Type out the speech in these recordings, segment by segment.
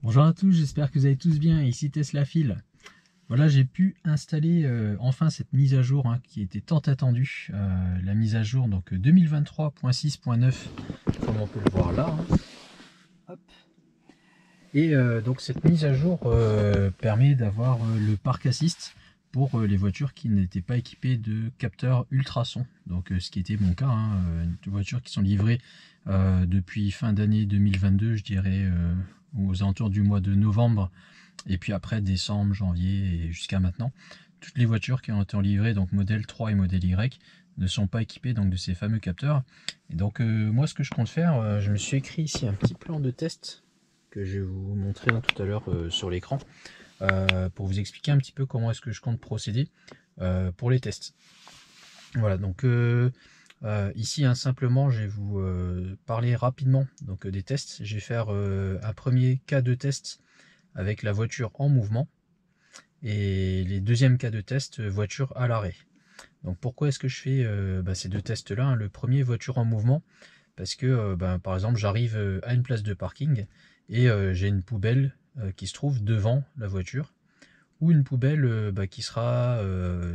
Bonjour à tous, j'espère que vous allez tous bien, ici Tesla Phil. Voilà, j'ai pu installer enfin cette mise à jour qui était tant attendue. La mise à jour donc 2023.6.9, comme on peut le voir là. Hop. Et donc cette mise à jour permet d'avoir le Park Assist pour les voitures qui n'étaient pas équipées de capteurs ultrasons. Donc ce qui était mon cas, des voitures qui sont livrées depuis fin d'année 2022, je dirais aux alentours du mois de novembre, et puis après décembre, janvier et jusqu'à maintenant. Toutes les voitures qui ont été livrées, donc modèle 3 et modèle Y, ne sont pas équipées donc de ces fameux capteurs. Et donc moi ce que je compte faire, je me suis écrit ici un petit plan de test que je vais vous montrer tout à l'heure sur l'écran, pour vous expliquer un petit peu comment est-ce que je compte procéder pour les tests. Voilà, donc ici simplement je vais vous parler rapidement donc des tests. Je vais faire un premier cas de test avec la voiture en mouvement et les deuxièmes cas de test voiture à l'arrêt. Donc pourquoi est-ce que je fais ces deux tests là, le premier voiture en mouvement, parce que par exemple j'arrive à une place de parking et j'ai une poubelle qui se trouve devant la voiture, ou une poubelle qui sera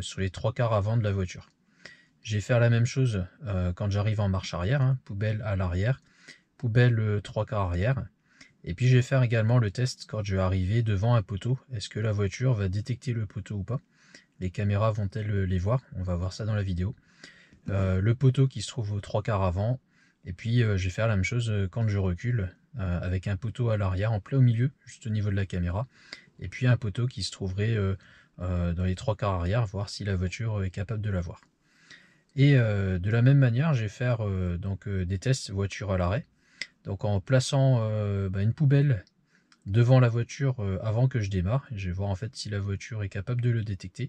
sur les trois quarts avant de la voiture. Je vais faire la même chose quand j'arrive en marche arrière, poubelle à l'arrière, poubelle trois quarts arrière. Et puis je vais faire également le test quand je vais arriver devant un poteau. Est-ce que la voiture va détecter le poteau ou pas? Les caméras vont-elles les voir? On va voir ça dans la vidéo. Le poteau qui se trouve aux trois quarts avant. Et puis je vais faire la même chose quand je recule, avec un poteau à l'arrière en plein au milieu, juste au niveau de la caméra. Et puis un poteau qui se trouverait dans les trois quarts arrière, voir si la voiture est capable de la voir. Et de la même manière, je vais faire des tests voiture à l'arrêt. Donc en plaçant une poubelle devant la voiture avant que je démarre, je vais voir en fait si la voiture est capable de le détecter.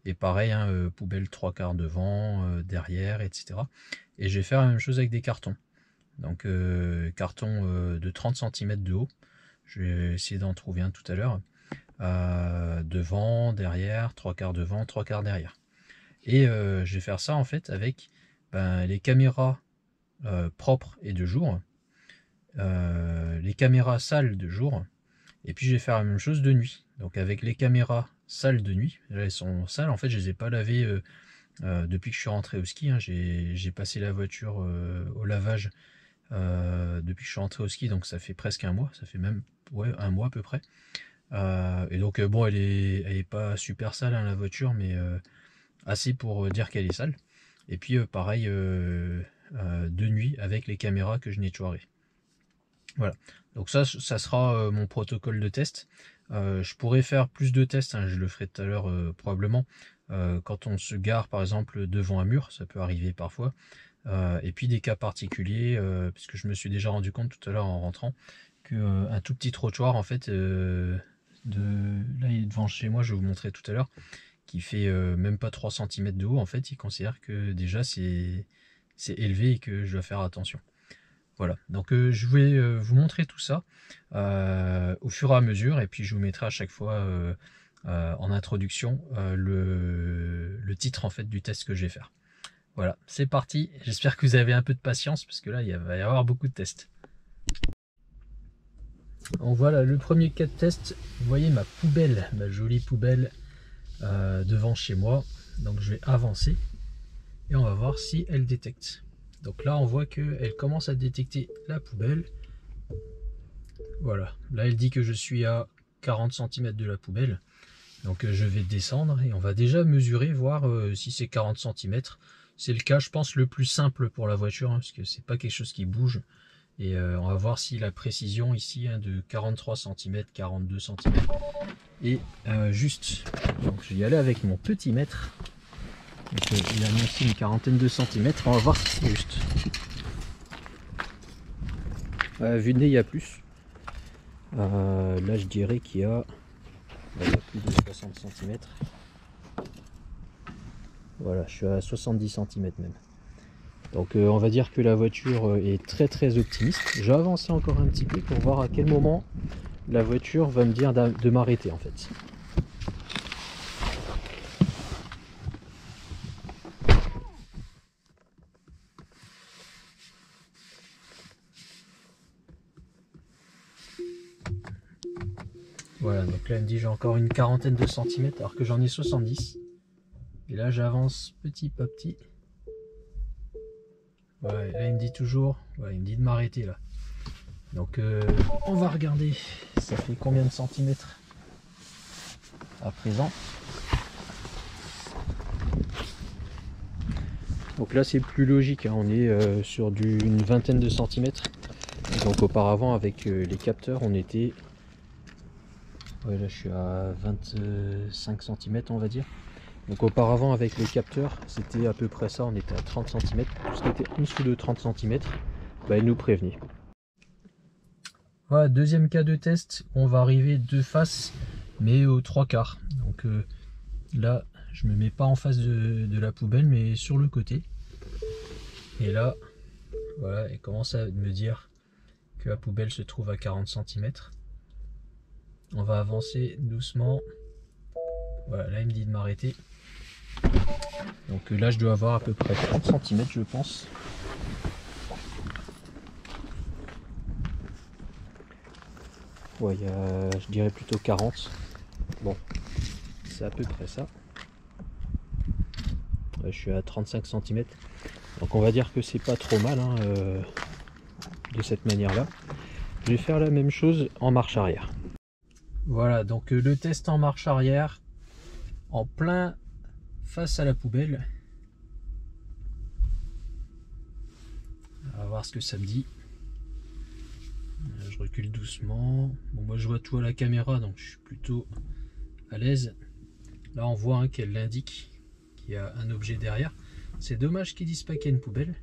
Et pareil, poubelle trois quarts devant, derrière, etc. Et je vais faire la même chose avec des cartons. Donc carton de 30 cm de haut. Je vais essayer d'en trouver un tout à l'heure. Devant, derrière, trois quarts devant, trois quarts derrière. Et je vais faire ça en fait avec les caméras propres et de jour, les caméras sales de jour, et puis je vais faire la même chose de nuit. Donc avec les caméras sales de nuit, là elles sont sales, en fait je les ai pas lavées depuis que je suis rentré au ski. J'ai passé la voiture au lavage depuis que je suis rentré au ski, donc ça fait presque un mois, ça fait même un mois à peu près. Et donc bon, elle est pas super sale la voiture, mais assez pour dire qu'elle est sale. Et puis pareil de nuit avec les caméras que je nettoierai. Voilà, donc ça sera mon protocole de test. Je pourrais faire plus de tests, je le ferai tout à l'heure probablement, quand on se gare par exemple devant un mur, ça peut arriver parfois. Et puis des cas particuliers, puisque je me suis déjà rendu compte tout à l'heure en rentrant que un tout petit trottoir en fait, là il est devant chez moi, je vais vous montrer tout à l'heure, qui fait même pas 3 cm de haut, en fait il considère que déjà c'est élevé et que je dois faire attention. Voilà, donc je vais vous montrer tout ça au fur et à mesure, et puis je vous mettrai à chaque fois en introduction le titre en fait du test que je vais faire. Voilà, c'est parti, j'espère que vous avez un peu de patience, parce que là il va y avoir beaucoup de tests. Donc voilà, le premier cas de test, vous voyez ma poubelle, ma jolie poubelle devant chez moi. Donc je vais avancer et on va voir si elle détecte. Donc là on voit qu'elle commence à détecter la poubelle. Voilà, là elle dit que je suis à 40 cm de la poubelle. Donc je vais descendre et on va déjà mesurer, voir si c'est 40 cm. C'est le cas, je pense, le plus simple pour la voiture, parce que c'est pas quelque chose qui bouge. Et on va voir si la précision ici de 43 cm, 42 cm est juste. Donc je vais y aller avec mon petit mètre. Donc, il a annoncé une quarantaine de centimètres, on va voir si c'est juste. Vu de nez il y a plus. Là je dirais qu'il y a plus de 60 cm. Voilà, je suis à 70 cm même. Donc on va dire que la voiture est très optimiste. Je vais avancer encore un petit peu pour voir à quel moment la voiture va me dire de m'arrêter en fait. Voilà, donc là il me dit j'ai encore une quarantaine de centimètres alors que j'en ai 70. Et là j'avance petit à petit. Voilà, là il me dit toujours, voilà, il me dit de m'arrêter là. Donc on va regarder, ça fait combien de centimètres à présent. Donc là c'est plus logique, hein. On est sur une vingtaine de centimètres. Donc auparavant avec les capteurs on était... Ouais, là je suis à 25 cm on va dire. Donc auparavant avec les capteurs c'était à peu près ça, on était à 30 cm. Tout ce qui était en dessous de 30 cm, bah, il nous prévenait. Voilà, deuxième cas de test, on va arriver de face mais aux 3/4. Donc là je me mets pas en face de la poubelle mais sur le côté. Et là, voilà, elle commence à me dire que la poubelle se trouve à 40 cm. On va avancer doucement. Voilà, là il me dit de m'arrêter. Donc là je dois avoir à peu près 30 cm je pense. Ouais, il y a, je dirais plutôt 40. Bon, c'est à peu près ça. Ouais, je suis à 35 cm. Donc on va dire que c'est pas trop mal hein, de cette manière là. Je vais faire la même chose en marche arrière. Voilà, donc le test en marche arrière, en plein face à la poubelle. On va voir ce que ça me dit. Je recule doucement. Bon, moi je vois tout à la caméra, donc je suis plutôt à l'aise. Là on voit hein, qu'elle indique qu'il y a un objet derrière. C'est dommage qu'ils disent pas qu'il y a une poubelle.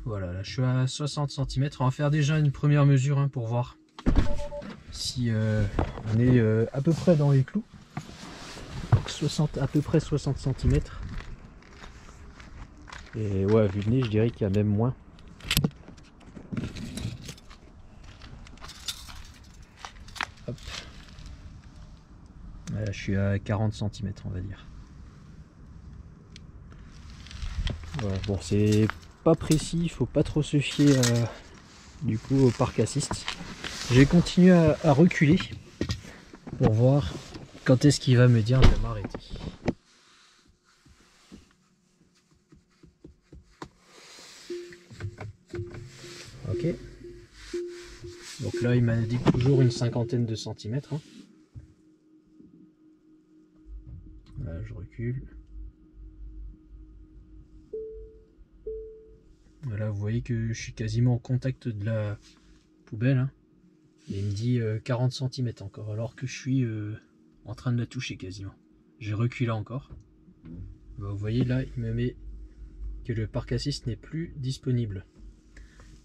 Voilà, là je suis à 60 cm. On va faire déjà une première mesure hein, pour voir si on est à peu près dans les clous. Donc à peu près 60 cm. Et ouais, vu le nez, je dirais qu'il y a même moins. Hop. Là, je suis à 40 cm, on va dire. Ouais, bon, c'est pas précis, il faut pas trop se fier du coup au parc assist. Je vais continuer à reculer pour voir quand est-ce qu'il va me dire de m'arrêter. Ok. Donc là il m'a dit toujours une cinquantaine de centimètres. Hein. Voilà, je recule. Voilà, vous voyez que je suis quasiment au contact de la poubelle. Hein. Et il me dit 40 cm encore, alors que je suis en train de la toucher quasiment. J'ai reculé encore. Bah, vous voyez là, il me met que le parc assist n'est plus disponible.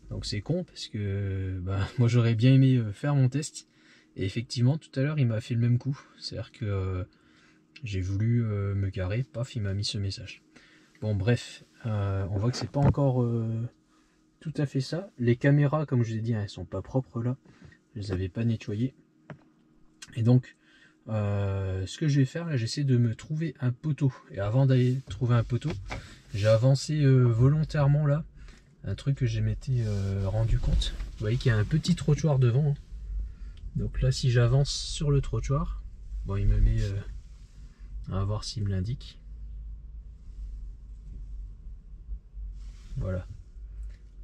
Donc c'est con parce que bah, moi j'aurais bien aimé faire mon test. Et effectivement, tout à l'heure, il m'a fait le même coup. C'est-à-dire que j'ai voulu me garer, paf, il m'a mis ce message. Bon, bref, on voit que c'est pas encore tout à fait ça. Les caméras, comme je vous ai dit, hein, elles sont pas propres là. Je les avais pas nettoyées. Et donc, ce que je vais faire là, j'essaie de me trouver un poteau. Et avant d'aller trouver un poteau, j'ai avancé volontairement là. Un truc que je m'étais rendu compte. Vous voyez qu'il y a un petit trottoir devant. Hein. Donc là, si j'avance sur le trottoir, bon, il me met à voir s'il me l'indique. Voilà.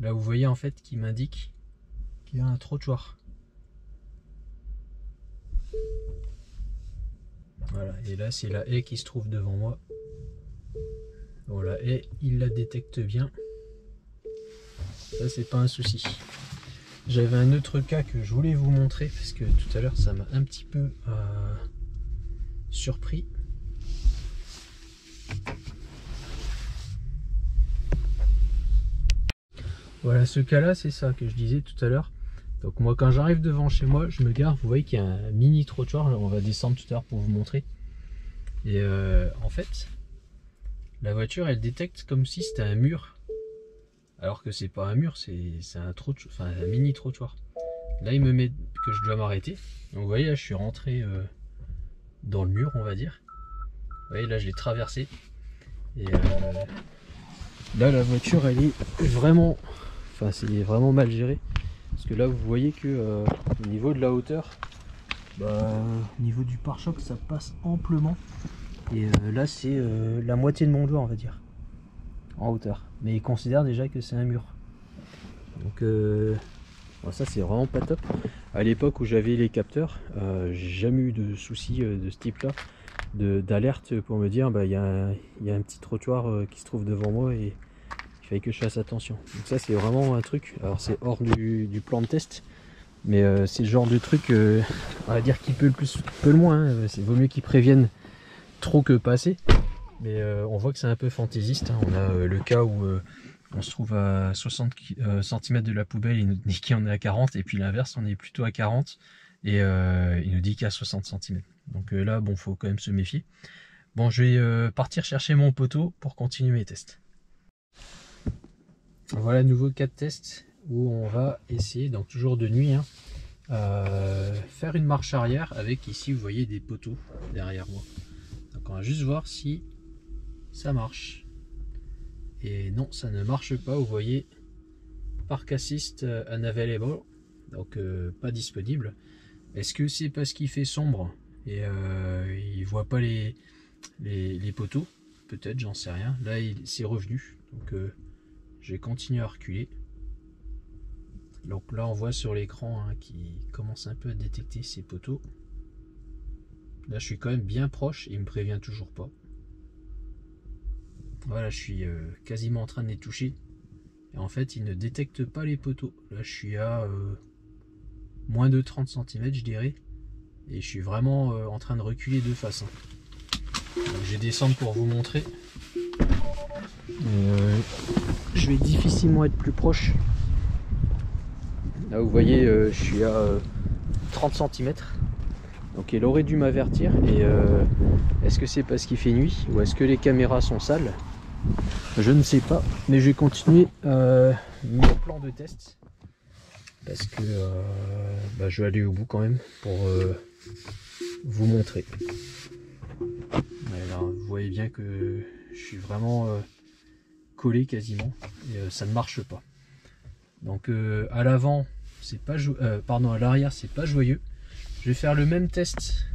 Là, vous voyez en fait qu'il m'indique qu'il y a un trottoir. Voilà. Et là, c'est la haie qui se trouve devant moi. Bon, la haie, il la détecte bien. Ça, c'est pas un souci. J'avais un autre cas que je voulais vous montrer parce que tout à l'heure ça m'a un petit peu surpris. Voilà, ce cas là c'est ça que je disais tout à l'heure. Donc moi quand j'arrive devant chez moi, je me gare, vous voyez qu'il y a un mini trottoir, on va descendre tout à l'heure pour vous montrer. Et en fait, la voiture elle détecte comme si c'était un mur. Alors que c'est pas un mur, c'est un mini trottoir. Là il me met que je dois m'arrêter. Donc vous voyez là je suis rentré dans le mur on va dire. Vous voyez là je l'ai traversé. Et là la voiture elle est vraiment, c'est vraiment mal géré. Parce que là vous voyez que au niveau de la hauteur, Au niveau du pare-choc, ça passe amplement. Et là, c'est la moitié de mon doigt, on va dire, en hauteur. Mais il considère déjà que c'est un mur. Donc ça, c'est vraiment pas top. À l'époque où j'avais les capteurs, j'ai jamais eu de soucis de ce type-là, d'alerte pour me dire il y a un petit trottoir qui se trouve devant moi et il fallait que je fasse attention. Donc ça, c'est vraiment un truc. Alors c'est hors du plan de test, mais c'est le genre de truc, on va dire, qui peut le plus, peut le moins. Hein. C'est vaut mieux qu'ils préviennent trop que pas assez. Mais on voit que c'est un peu fantaisiste. Hein. On a le cas où on se trouve à 60 cm de la poubelle, il nous dit qu'il en est à 40, et puis l'inverse, on est plutôt à 40 et il nous dit qu'il y a 60 cm. Donc là, bon, faut quand même se méfier. Bon, je vais partir chercher mon poteau pour continuer mes tests. Voilà, nouveau cas de test où on va essayer, donc toujours de nuit, hein, faire une marche arrière avec, ici vous voyez, des poteaux derrière moi. Donc on va juste voir si ça marche. Et non, ça ne marche pas, vous voyez, Park Assist unavailable, donc pas disponible. Est-ce que c'est parce qu'il fait sombre et il voit pas les poteaux? Peut-être, j'en sais rien. Là, c'est revenu, donc je vais continuer à reculer. Donc là, on voit sur l'écran qui commence un peu à détecter ces poteaux. Là, je suis quand même bien proche et il me prévient toujours pas. Voilà, je suis quasiment en train de les toucher. Et en fait, il ne détecte pas les poteaux. Là, je suis à moins de 30 cm, je dirais. Et je suis vraiment en train de reculer de face. Hein. Donc, je vais descendre pour vous montrer. Je vais difficilement être plus proche. Là, vous voyez, je suis à 30 cm. Donc, il aurait dû m'avertir. Et est-ce que c'est parce qu'il fait nuit ou est-ce que les caméras sont sales? Je ne sais pas, mais je vais continuer mon plan de test parce que je vais aller au bout quand même pour vous montrer. Alors, vous voyez bien que je suis vraiment collé quasiment et ça ne marche pas. Donc à l'avant, c'est pas à l'arrière, c'est pas joyeux. Je vais faire le même test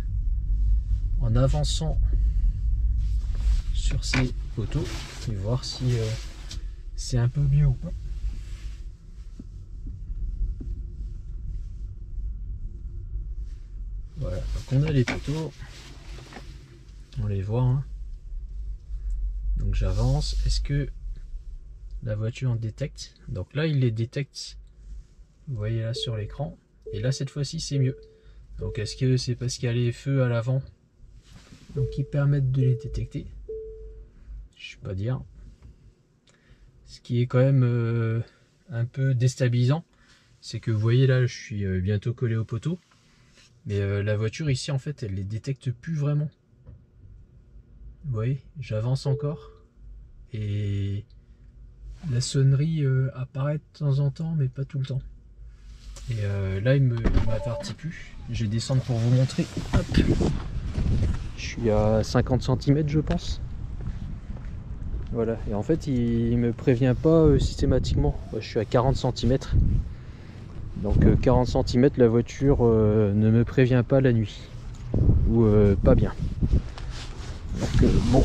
en avançant sur ces poteaux et voir si c'est un peu mieux ou pas. Voilà, donc on a les poteaux, on les voit. Hein. Donc j'avance. Est-ce que la voiture en détecte? Donc là, il les détecte. Vous voyez là sur l'écran. Et là, cette fois-ci, c'est mieux. Donc est-ce que c'est parce qu'il y a les feux à l'avant donc qui permettent de les détecter? Je ne sais pas dire. Ce qui est quand même un peu déstabilisant, c'est que vous voyez là, je suis bientôt collé au poteau. Mais la voiture ici, en fait, elle les détecte plus vraiment. Vous voyez, j'avance encore. Et la sonnerie apparaît de temps en temps, mais pas tout le temps. Et là, il m'avertit plus. Je vais descendre pour vous montrer. Hop. Je suis à 50 cm, je pense. Voilà, et en fait il me prévient pas systématiquement. Je suis à 40 cm. Donc 40 cm, la voiture ne me prévient pas la nuit. Ou pas bien. Donc bon,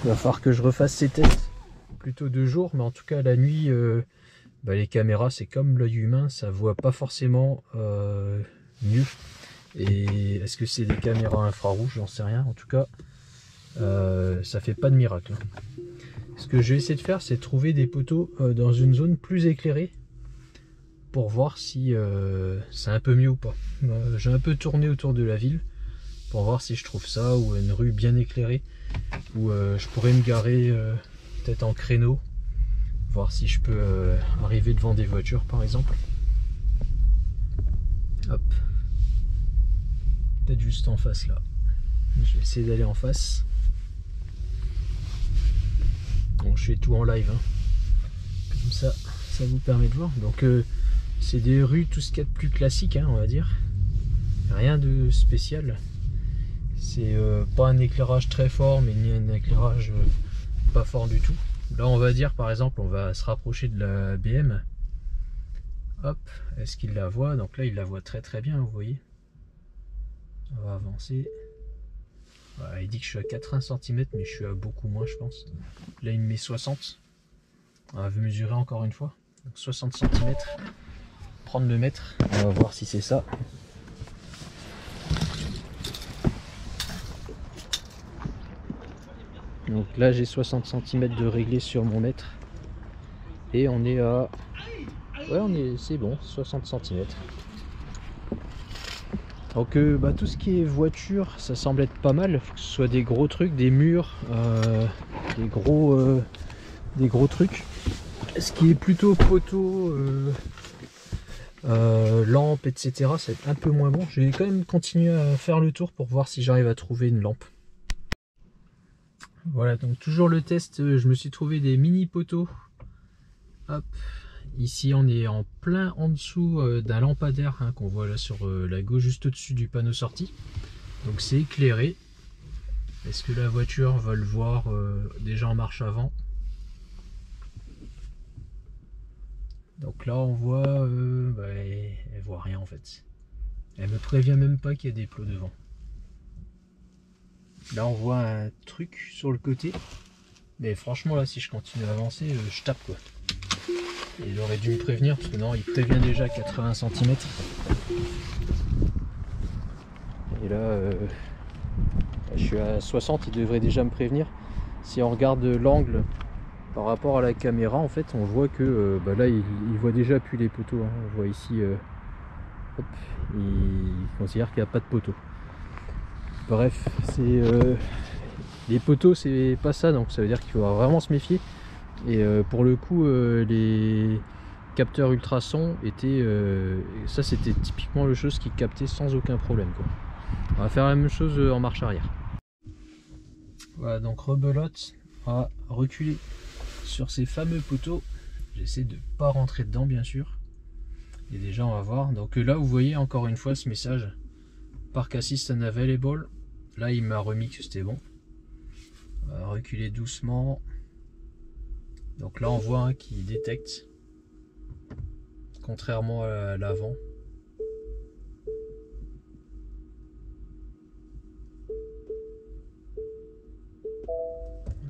il va falloir que je refasse ces tests plutôt de jour, mais en tout cas la nuit, les caméras, c'est comme l'œil humain, ça voit pas forcément mieux. Et est-ce que c'est des caméras infrarouges? J'en sais rien. En tout cas, ça fait pas de miracle. Ce que je vais essayer de faire, c'est trouver des poteaux dans une zone plus éclairée pour voir si c'est un peu mieux ou pas. J'ai un peu tourné autour de la ville pour voir si je trouve ça, ou une rue bien éclairée où je pourrais me garer peut-être en créneau, voir si je peux arriver devant des voitures par exemple. Hop, peut-être juste en face là. Je vais essayer d'aller en face. Bon, je fais tout en live, hein. Comme ça vous permet de voir. Donc c'est des rues, tout ce qu'il y a de plus classique, hein, on va dire. Rien de spécial. C'est pas un éclairage très fort, mais ni un éclairage pas fort du tout. Là, on va dire, par exemple, on va se rapprocher de la BM. Hop, est-ce qu'il la voit? Donc là, il la voit très très bien, vous voyez. On va avancer. Voilà, il dit que je suis à 80 cm, mais je suis à beaucoup moins, je pense. Là, il me met 60. On va mesurer encore une fois. Donc 60 cm. Prendre le mètre. On va voir si c'est ça. Donc là, j'ai 60 cm de réglé sur mon mètre. Et on est à... Ouais, c'est bon, 60 cm. Donc tout ce qui est voiture, ça semble être pas mal. Il faut que ce soit des gros trucs, des murs, des gros trucs. Ce qui est plutôt poteau, lampe, etc. ça va être un peu moins bon. Je vais quand même continuer à faire le tour pour voir si j'arrive à trouver une lampe. Voilà, donc toujours le test, je me suis trouvé des mini poteaux. Hop. Ici on est en plein en dessous d'un lampadaire hein, qu'on voit là sur la gauche, juste au-dessus du panneau sortie. Donc c'est éclairé. Est-ce que la voiture va le voir déjà en marche avant? Donc là on voit, elle voit rien en fait. Elle me prévient même pas qu'il y a des plots devant. Là on voit un truc sur le côté. Mais franchement là si je continue à avancer, je tape quoi. Il aurait dû me prévenir parce que non, il prévient déjà 80 cm. Et là, je suis à 60, il devrait déjà me prévenir. Si on regarde l'angle par rapport à la caméra, en fait, on voit que là, il voit déjà plus les poteaux. Hein. On voit ici, hop, il considère qu'il n'y a pas de poteau. Bref, les poteaux, c'est pas ça, donc ça veut dire qu'il faut vraiment se méfier. Et pour le coup, les capteurs ultrasons étaient... ça, c'était typiquement le chose qui captait sans aucun problème, quoi. On va faire la même chose en marche arrière. Voilà, donc rebelote. On va reculer sur ces fameux poteaux. J'essaie de ne pas rentrer dedans, bien sûr. Et déjà, on va voir. Donc là, vous voyez encore une fois ce message. Park Assist Unavailable. Là, il m'a remis que c'était bon. On va reculer doucement. Donc là on voit qu'il détecte, contrairement à l'avant.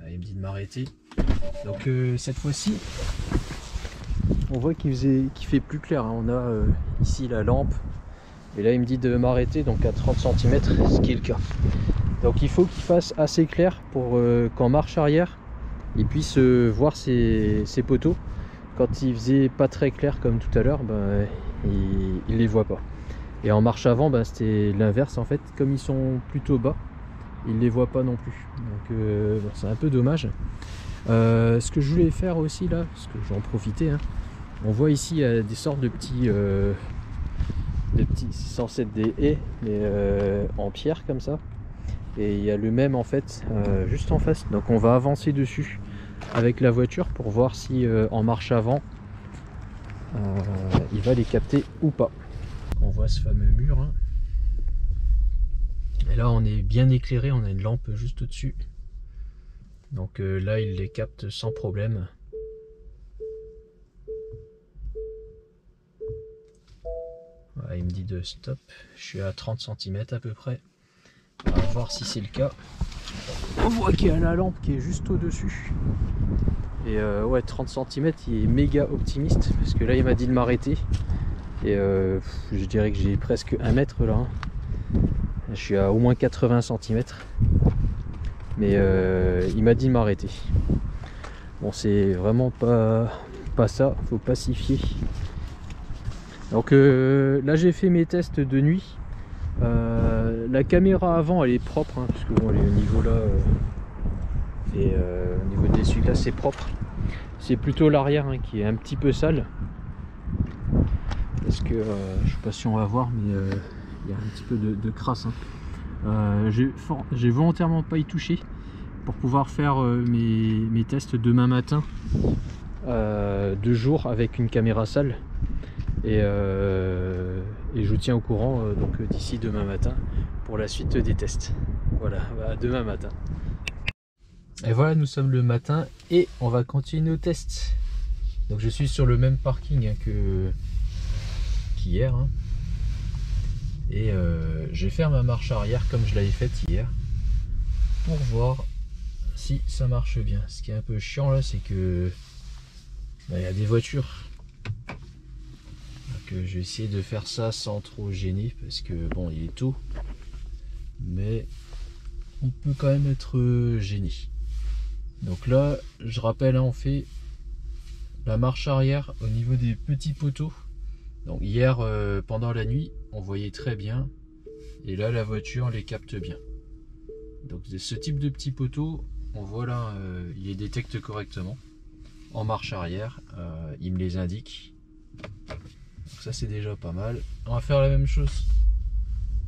Il me dit de m'arrêter. Donc cette fois-ci, on voit qu'il fait plus clair. Hein. On a ici la lampe. Et là il me dit de m'arrêter, donc à 30 cm, ce qui est le cas. Donc il faut qu'il fasse assez clair pour qu'en marche arrière, il puisse voir ses poteaux. Quand il faisait pas très clair comme tout à l'heure, il les voit pas. Et en marche avant, c'était l'inverse en fait. Comme ils sont plutôt bas, il les voit pas non plus. Donc bon, c'est un peu dommage. Ce que je voulais faire aussi là, parce que j'en profitais, hein, on voit ici des sortes de petits, c'est censé être des haies, mais en pierre comme ça. Et il y a le même en fait juste en face, donc on va avancer dessus avec la voiture pour voir si en marche avant il va les capter ou pas. On voit ce fameux mur hein. Et là on est bien éclairé, on a une lampe juste au dessus, donc là il les capte sans problème. Voilà, il me dit de stop, je suis à 30 cm à peu près. On va voir si c'est le cas. On voit qu'il y a la lampe qui est juste au dessus. Et ouais, 30 cm, il est méga optimiste parce que là il m'a dit de m'arrêter. Et je dirais que j'ai presque 1 mètre là. Je suis à au moins 80 cm. Mais il m'a dit de m'arrêter. Bon, c'est vraiment pas ça, faut pas s'y fier. Donc là j'ai fait mes tests de nuit. La caméra avant elle est propre hein, puisque bon, elle est au niveau là et au niveau de l'essuie-glace c'est propre. C'est plutôt l'arrière hein, qui est un petit peu sale parce que je sais pas si on va voir, mais il y a un petit peu de crasse hein. J'ai volontairement pas y touché pour pouvoir faire mes tests demain matin de jour avec une caméra sale. Et je vous tiens au courant donc d'ici demain matin pour la suite des tests. Voilà, à demain matin. Et voilà, nous sommes le matin et on va continuer nos tests. Donc je suis sur le même parking hein, qu'hier. Hein. Et je vais faire ma marche arrière comme je l'avais faite hier pour voir si ça marche bien. Ce qui est un peu chiant là, c'est que il y a des voitures. Donc je vais essayer de faire ça sans trop gêner parce que bon, il est tôt, mais on peut quand même être gêné. Donc là, je rappelle, hein, on fait la marche arrière au niveau des petits poteaux. Donc hier, pendant la nuit, on voyait très bien. Et là, la voiture les capte bien. Donc ce type de petits poteaux, on voit là, il les détecte correctement. En marche arrière, il me les indique. Donc ça, c'est déjà pas mal. On va faire la même chose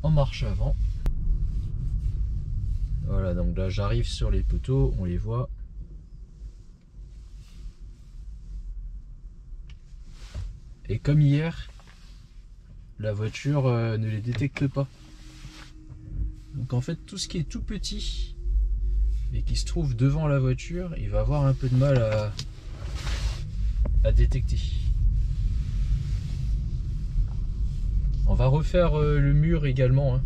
en marche avant. Voilà, donc là, j'arrive sur les poteaux, on les voit. Et comme hier, la voiture ne les détecte pas. Donc en fait, tout ce qui est tout petit et qui se trouve devant la voiture, il va avoir un peu de mal à détecter. On va refaire le mur également, hein.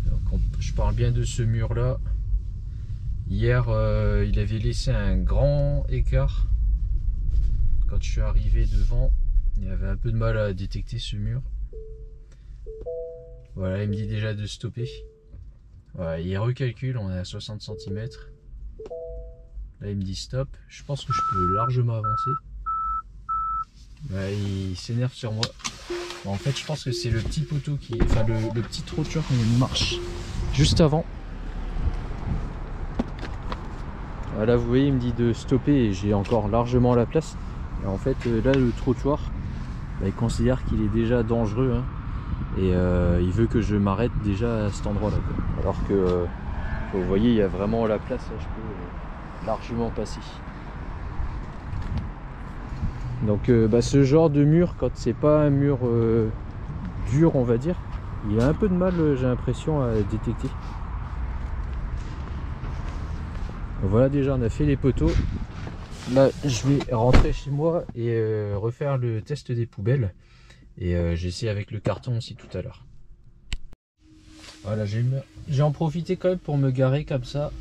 Donc je parle bien de ce mur là. Hier, il avait laissé un grand écart. Quand je suis arrivé devant, il avait un peu de mal à détecter ce mur. Voilà, il me dit déjà de stopper. Voilà, il recalcule, on est à 60 cm. Là, il me dit stop. Je pense que je peux largement avancer. Voilà, il s'énerve sur moi. Bon, en fait, je pense que c'est le petit poteau qui est... Enfin, le petit trottoir qui marche juste avant. Voilà, vous voyez, il me dit de stopper et j'ai encore largement la place. Et en fait, là, le trottoir, il considère qu'il est déjà dangereux, hein, et il veut que je m'arrête déjà à cet endroit-là. Alors que, vous voyez, il y a vraiment la place, là, je peux largement passer. Donc, ce genre de mur, quand c'est pas un mur dur, on va dire, il a un peu de mal, j'ai l'impression, à détecter. Voilà, déjà on a fait les poteaux. Là je vais rentrer chez moi et refaire le test des poubelles. Et j'essaie avec le carton aussi tout à l'heure. Voilà, j'ai en profité quand même pour me garer comme ça,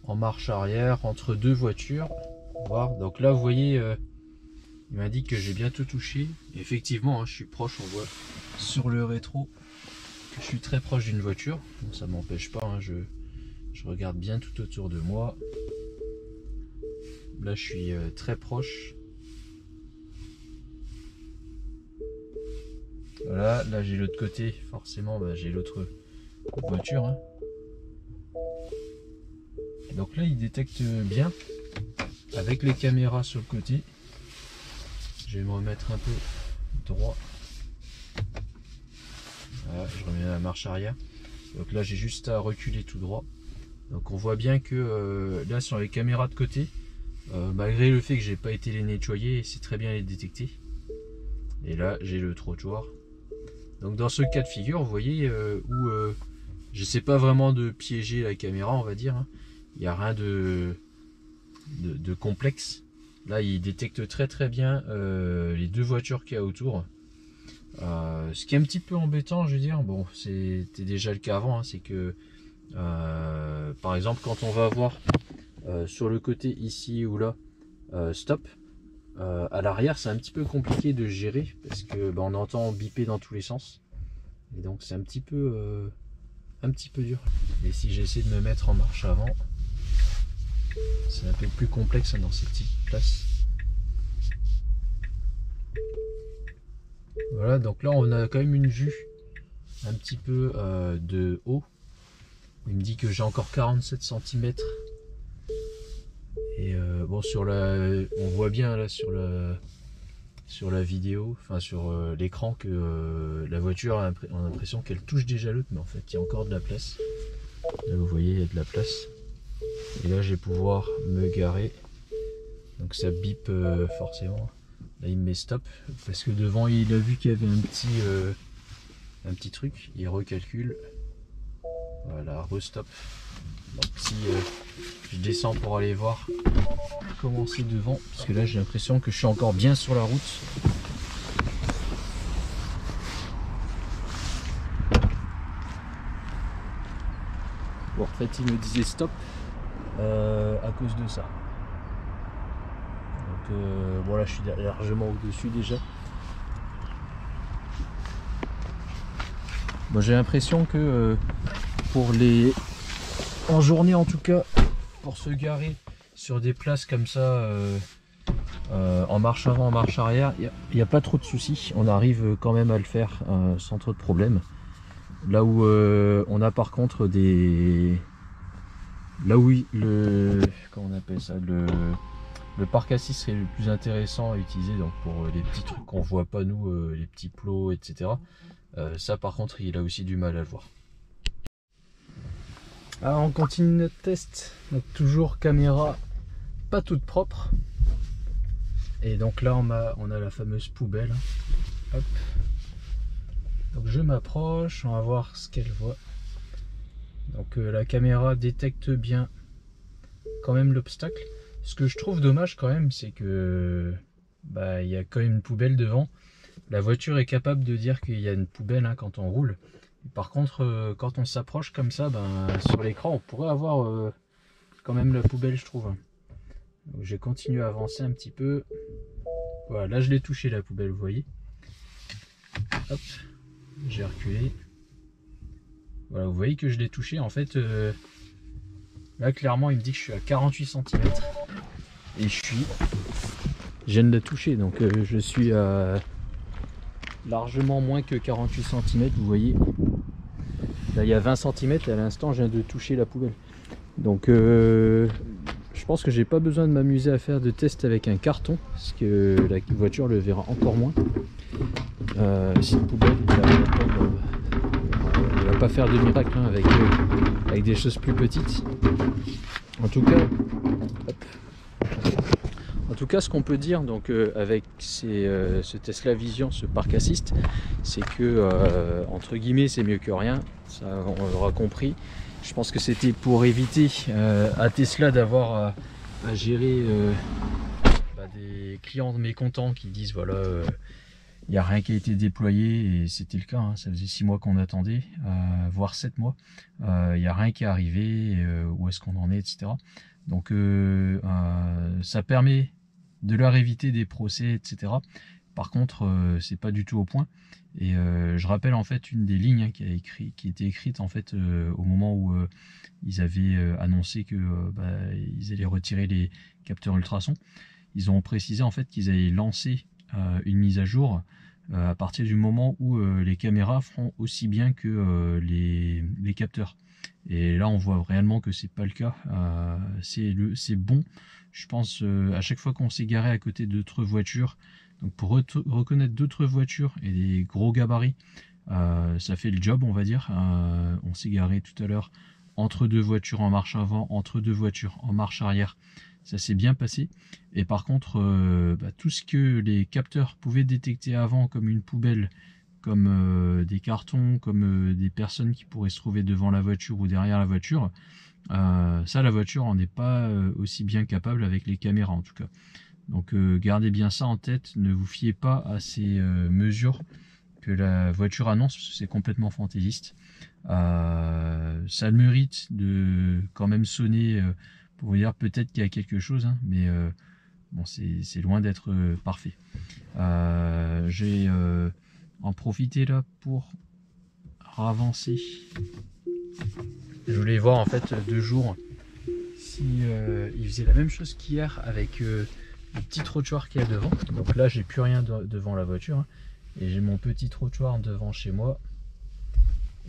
en marche arrière, entre deux voitures. Voir. Donc là vous voyez, il m'indique que j'ai bien tout touché. Et effectivement, hein, je suis proche, on voit sur le rétro que je suis très proche d'une voiture. Bon, ça m'empêche pas, hein, je regarde bien tout autour de moi. Là, je suis très proche. Voilà, là j'ai l'autre côté. Forcément, j'ai l'autre voiture, hein. Donc là, il détecte bien avec les caméras sur le côté. Je vais me remettre un peu droit. Voilà, je remets la marche arrière. Donc là, j'ai juste à reculer tout droit. Donc on voit bien que là sur les caméras de côté, malgré le fait que j'ai pas été les nettoyer, c'est très bien les détecter. Et là j'ai le trottoir. Donc dans ce cas de figure, vous voyez, où j'essaie pas vraiment de piéger la caméra, on va dire, hein. Il n'y a rien de complexe. Là il détecte très bien les deux voitures qu'il y a autour. Ce qui est un petit peu embêtant, je veux dire, bon c'était déjà le cas avant, hein, c'est que par exemple quand on va voir sur le côté ici ou là stop, à l'arrière c'est un petit peu compliqué de gérer parce que on entend biper dans tous les sens et donc c'est un petit peu dur. Et si j'essaie de me mettre en marche avant, c'est un peu plus complexe, hein, dans ces petites places. Voilà, donc là on a quand même une vue un petit peu de haut. Il me dit que j'ai encore 47 cm. Et bon, on voit bien là sur la vidéo, enfin sur l'écran, que la voiture, on a l'impression qu'elle touche déjà l'autre, mais en fait il y a encore de la place. Là vous voyez, il y a de la place. Et là je vais pouvoir me garer. Donc ça bip forcément. Là il me met stop parce que devant il a vu qu'il y avait un petit truc. Il recalcule. Voilà, restop. Donc si je descends pour aller voir comment c'est devant, parce que là j'ai l'impression que je suis encore bien sur la route. En fait, il me disait stop à cause de ça. Donc bon, là je suis largement au-dessus déjà. Bon, j'ai l'impression que en journée en tout cas, pour se garer sur des places comme ça, en marche avant, en marche arrière, il n'y a pas trop de soucis. On arrive quand même à le faire sans trop de problèmes. Là où on a par contre des... Là où comment on appelle ça, le parc assis serait le plus intéressant à utiliser, donc pour les petits trucs qu'on voit pas nous, les petits plots, etc. Ça par contre il a aussi du mal à le voir. Alors on continue notre test, donc toujours caméra pas toute propre. Et donc là on a la fameuse poubelle. Hop. Donc je m'approche, on va voir ce qu'elle voit. Donc la caméra détecte bien quand même l'obstacle. Ce que je trouve dommage quand même, c'est que il y a quand même une poubelle devant. La voiture est capable de dire qu'il y a une poubelle hein, quand on roule. Et par contre, quand on s'approche comme ça, sur l'écran, on pourrait avoir quand même la poubelle, je trouve. Donc, je continue à avancer un petit peu. Voilà, là je l'ai touché la poubelle, vous voyez. Hop, j'ai reculé. Voilà, vous voyez que je l'ai touché. En fait, là clairement, il me dit que je suis à 48 cm. Et je viens de la toucher, donc je suis à largement moins que 48 cm, vous voyez. Là il y a 20 cm et à l'instant je viens de toucher la poubelle. Donc je pense que j'ai pas besoin de m'amuser à faire de tests avec un carton, parce que la voiture le verra encore moins. Si une poubelle, il va pas faire de miracle hein, avec des choses plus petites. En tout cas, hop. En tout cas, ce qu'on peut dire donc avec ce Tesla Vision, ce Park Assist, c'est que entre guillemets c'est mieux que rien. Ça, on l'aura compris. Je pense que c'était pour éviter à Tesla d'avoir à gérer des clients mécontents qui disent voilà il n'y a rien qui a été déployé, et c'était le cas, hein. Ça faisait 6 mois qu'on attendait, voire 7 mois. Il n'y a rien qui est arrivé, où est-ce qu'on en est, etc. Donc ça permet de leur éviter des procès, etc. Par contre, c'est pas du tout au point. Et je rappelle en fait une des lignes hein, qui était écrite en fait au moment où ils avaient annoncé que ils allaient retirer les capteurs ultrasons. Ils ont précisé en fait qu'ils allaient lancer une mise à jour à partir du moment où les caméras feront aussi bien que les capteurs. Et là on voit réellement que c'est pas le cas. C'est bon, je pense, à chaque fois qu'on s'est garé à côté d'autres voitures, donc pour reconnaître d'autres voitures et des gros gabarits, ça fait le job, on va dire. On s'est garé tout à l'heure entre deux voitures en marche avant, entre deux voitures en marche arrière. Ça s'est bien passé. Et par contre, tout ce que les capteurs pouvaient détecter avant comme une poubelle, comme des cartons, comme des personnes qui pourraient se trouver devant la voiture ou derrière la voiture, ça la voiture en est pas aussi bien capable avec les caméras en tout cas. Donc gardez bien ça en tête, ne vous fiez pas à ces mesures que la voiture annonce, parce que c'est complètement fantaisiste. Ça a le mérite de quand même sonner pour vous dire peut-être qu'il y a quelque chose, hein, mais bon, c'est loin d'être parfait. J'ai en profité là pour avancer. Je voulais voir en fait 2 jours si il faisait la même chose qu'hier avec le petit trottoir qu'il y a devant. Donc là j'ai plus rien devant la voiture, hein, et j'ai mon petit trottoir devant chez moi.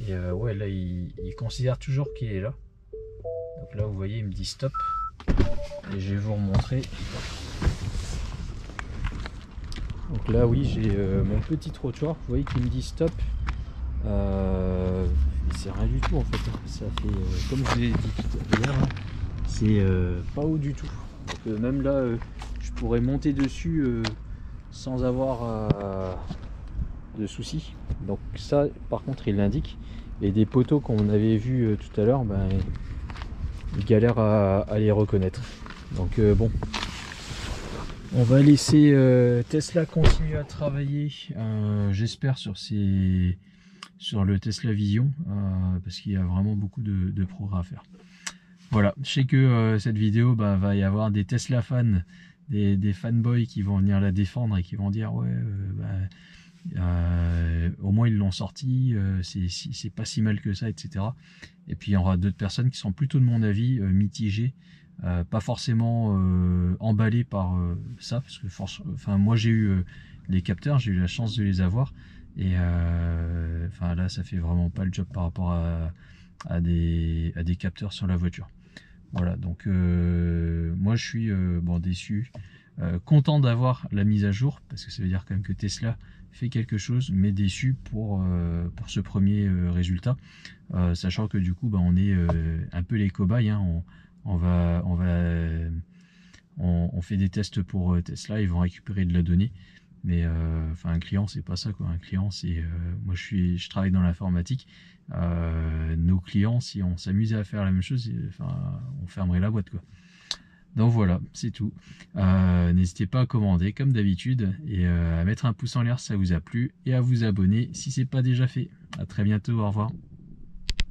Et ouais, là il considère toujours qu'il est là. Donc là vous voyez il me dit stop. Et je vais vous remontrer. Donc là oui j'ai mon petit trottoir, vous voyez qu'il me dit stop. C'est rien du tout en fait. Ça fait comme je vous l'ai dit tout à l'heure, hein, c'est pas haut du tout. Donc même là je pourrais monter dessus sans avoir de soucis. Donc ça par contre il l'indique. Et des poteaux qu'on avait vu tout à l'heure, il galère à les reconnaître. Donc bon, on va laisser Tesla continuer à travailler, j'espère, sur ces sur le Tesla Vision, parce qu'il y a vraiment beaucoup de progrès à faire. Voilà, je sais que cette vidéo, va y avoir des Tesla fans, des fanboys qui vont venir la défendre et qui vont dire ouais, au moins ils l'ont sorti, c'est pas si mal que ça, etc. Et puis il y aura d'autres personnes qui sont plutôt de mon avis mitigées, pas forcément emballées par ça, parce que moi j'ai eu les capteurs, j'ai eu la chance de les avoir, et là ça fait vraiment pas le job par rapport à des capteurs sur la voiture. Voilà, donc moi je suis déçu, content d'avoir la mise à jour, parce que ça veut dire quand même que Tesla fait quelque chose, mais déçu pour ce premier résultat, sachant que du coup on est un peu les cobayes, hein. On fait des tests pour Tesla, ils vont récupérer de la donnée, mais un client c'est pas ça quoi. Un client c'est moi je travaille dans l'informatique, nos clients, si on s'amusait à faire la même chose, on fermerait la boîte quoi. Donc voilà, c'est tout. N'hésitez pas à commander comme d'habitude, et à mettre un pouce en l'air si ça vous a plu, et à vous abonner si c'est pas déjà fait. À très bientôt, au revoir.